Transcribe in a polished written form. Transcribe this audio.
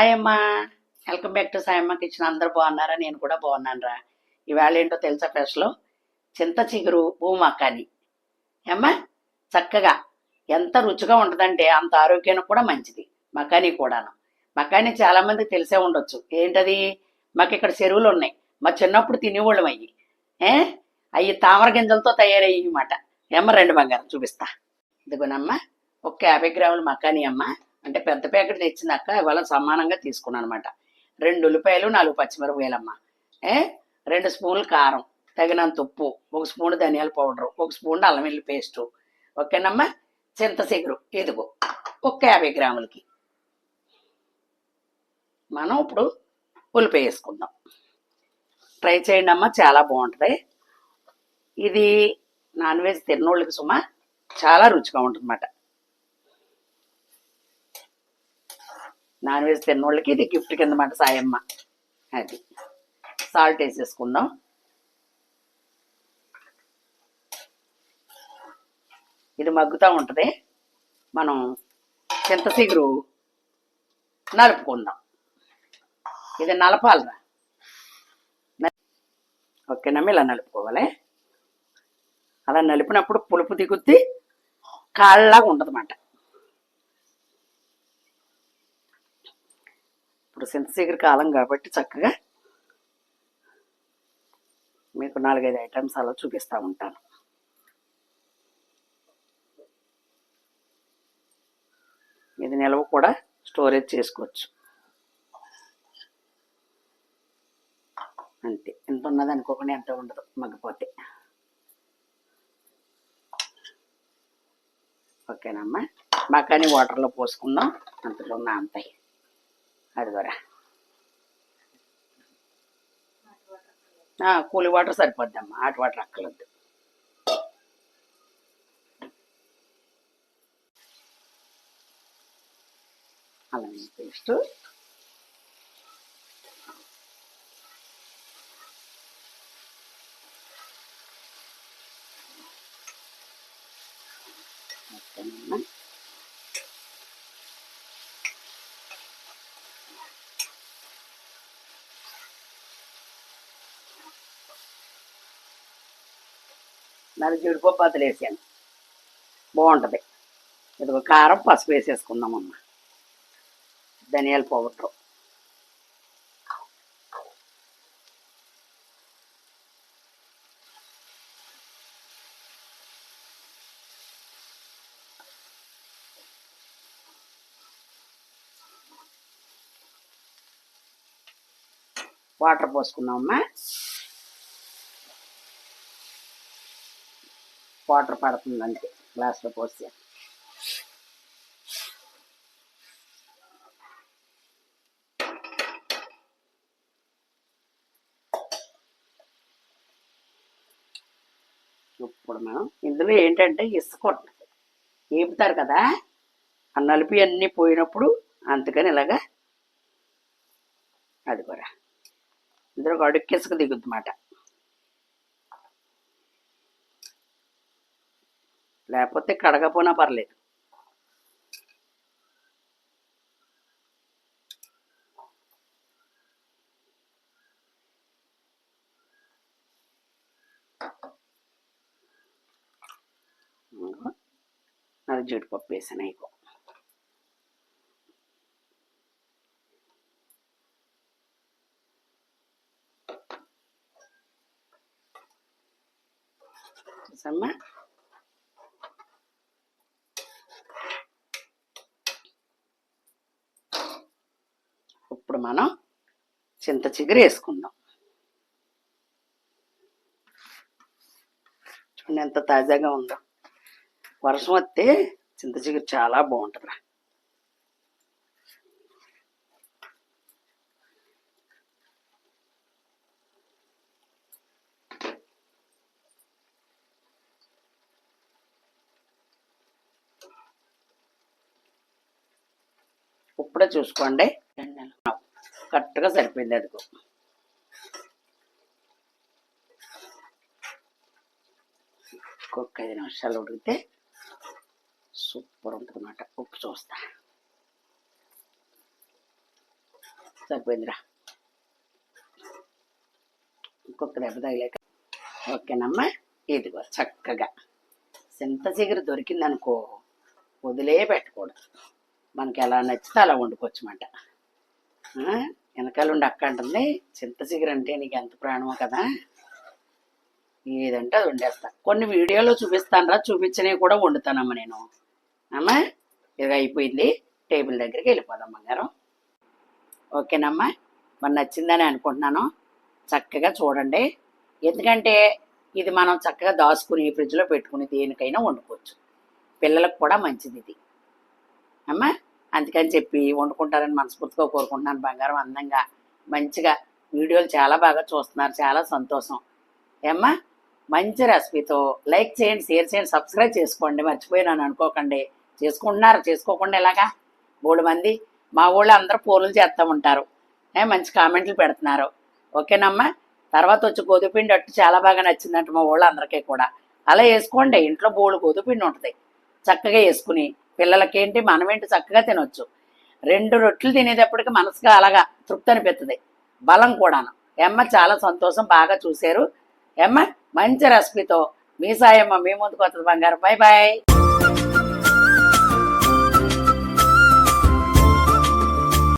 Hi అమ్మా, welcome back to Sayamma kitchen. అందరు బాగున్నారా? నేను కూడా బాగున్నాను రా. ఇవాళ ఏంటో తెలుసా స్పెషల్? చింత చిగురు భూమక్కాని అమ్మా. చక్కగా ఎంత రుచిగా ఉంటుందంటే అంత ఆరోగ్యానికి కూడా మంచిది. మకానీ కూడాను. మకానీ చాలా మందికి తెలిసే ఉండొచ్చు. ఏంటది? మాకు ఇక్కడ చెరువులు ఉన్నాయి, మా చిన్నప్పుడు తినేవాళ్ళం అయ్యి. ఏ అవి తామర గింజలతో తయారయ్యి అన్నమాట. ఏమ్మ రెండు బంగారం చూపిస్తా. ఇదిగోనమ్మా, ఒక 50 గ్రాముల మకానీ అమ్మ. అంటే పెద్ద ప్యాకెట్ తెచ్చినాక ఇవాళ సమానంగా తీసుకున్నాను అనమాట. 2 ఉల్లిపాయలు, 4 పచ్చిమిరపకాయలమ్మ. ఏ 2 స్పూన్లు కారం, తగినంత ఉప్పు, 1 స్పూన్ ధనియాల పౌడరు, 1 స్పూన్ అల్లం వెల్లుల్లి పేస్టు. ఓకేనమ్మా. చింతచిగురు ఇదిగో ఒక 50 గ్రాములకి. మనం ఇప్పుడు ఉల్లిపాయ వేసుకుందాం. ట్రై చేయండి అమ్మ, చాలా బాగుంటుంది. ఇది నాన్ వెజ్ తిన్నోళ్ళకి సుమా చాలా రుచిగా ఉంటుంది అన్నమాట. నాన్ వెజ్ తిన్నోళ్ళకి ఇది గిఫ్ట్ కింద మాట సాయమ్మ. అది సాల్ట్ వేసేసుకుందాం. ఇది మగ్గుతూ ఉంటుంది. మనం చింతచిగురు నలుపుకుందాం. ఇది నలపాలరా. ఓకేనమ్మా, ఇలా నలుపుకోవాలి. అలా నలిపినప్పుడు పులుపు దిగుద్ది, కాళ్ళలాగా ఉంటుంది అన్నమాట. ఇప్పుడు చింతచిగురు కాలం కాబట్టి చక్కగా మీకు 4-5 ఐటమ్స్ అలా చూపిస్తూ ఉంటాను. ఇది నిల్వ కూడా స్టోరేజ్ చేసుకోవచ్చు. అంతే, ఎంత ఉన్నది అనుకోకుండా ఎంత ఉండదు మగ్గిపోతే. ఓకేనమ్మా. మకానీ వాటర్లో పోసుకుందాం, అంతలో ఉన్న అంతాయి. అది కూడా కూలి వాటర్ సరిపోద్దమ్మా, హాట్ వాటర్ అక్కర్లేదు. అల్లం పేస్ట్, ఓకేనమ్మా. దాని జీడిపప్పు అతలు వేసాను, బాగుంటుంది. ఇదిగో కారం, పసుపు వేసేసుకుందామమ్మ. ధనియాల పౌడరు, వాటర్ పోసుకుందామమ్మా. వాటర్ పడుతుంది అంతే, గ్లాస్లో పోసి. ఇప్పుడు మనం ఇందులో ఏంటంటే ఇసుక ఉంటుంది, వేపుతారు కదా, ఆ నలిపి అన్నీ పోయినప్పుడు అందుకని ఇలాగా. అది కూడా ఇందులో అడుక్కి ఇసుక దిగుద్దన్నమాట. లేకపోతే కడగపోయినా పర్లేదు. అది జీడిపప్పు వేసాను అయిపో. చూసమ్మా, ఇప్పుడు మనం చింత చిగురు వేసుకుందాం. చూడండి ఎంత తాజాగా ఉందో. వర్షం వస్తే చింత చిగురు చాలా బాగుంటుందిరా. ఇప్పుడే చూసుకోండి, కరెక్ట్గా సరిపోయింది. అదిగో ఇంకొక 5 నిమిషాలు ఉడికితే సూపర్ ఉంటుంది అన్నమాట. ఉప్పు చూస్తా. సరిపోయిందిరా, ఇంకొక దెబ్బ తగిలేక. ఓకేనమ్మా, ఇదిగో చక్కగా చింత చిగురు దొరికిందనుకో వదిలే పెట్టకూడదు. మనకి ఎలా నచ్చితే అలా వండుకోవచ్చు అన్నమాట. వెనకాల ఉండి అక్క అంటుంది, చింత చిగురు అంటే నీకు ఎంత ప్రాణమో కదా, ఏదంటే అది వండేస్తా. కొన్ని వీడియోలో చూపిస్తానరా, చూపించినవి కూడా వండుతానమ్మా నేను. అమ్మా ఇది అయిపోయింది, టేబుల్ దగ్గరికి వెళ్ళిపోదాం బంగారం. ఓకేనమ్మా, మరి నచ్చిందని అనుకుంటున్నాను. చక్కగా చూడండి, ఎందుకంటే ఇది మనం చక్కగా దాచుకుని ఫ్రిడ్జ్లో పెట్టుకుని దేనికైనా వండుకోవచ్చు. పిల్లలకు కూడా మంచిది ఇది అమ్మా. అందుకని చెప్పి వండుకుంటారని మనస్ఫూర్తిగా కోరుకుంటున్నాను బంగారం. అందంగా మంచిగా వీడియోలు చాలా బాగా చూస్తున్నారు, చాలా సంతోషం ఏమ్మా. మంచి రెసిపీతో లైక్ చేయండి, షేర్ చేయండి, సబ్స్క్రైబ్ చేసుకోండి. మర్చిపోయినాను అనుకోకండి. చేసుకుంటున్నారు, చేసుకోకుండా ఎలాగా? 3 మంది మా ఊళ్ళో అందరూ పూర్లు చేస్తూ ఉంటారు, మంచి కామెంట్లు పెడుతున్నారు. ఓకేనమ్మా. తర్వాత వచ్చి గోధుమపిండి అట్టు చాలా బాగా నచ్చిందంట మా ఊళ్ళో అందరికీ కూడా. అలా వేసుకోండి, ఇంట్లో బోళ్ళు గోధుమపిండి ఉంటుంది, చక్కగా వేసుకుని పిల్లలకేంటి మనమేంటి చక్కగా తినొచ్చు. 2 రొట్టెలు తినేటప్పటికి మనసుగా అలాగా తృప్తి అనిపిస్తుంది, బలం కూడాను. ఏమ్మ చాలా సంతోషం, బాగా చూశారు ఏమ్మ. మంచి రెసిపీతో మీ సాయమ్మ మీ ముందుకు వస్తుంది బంగారం. Bye bye.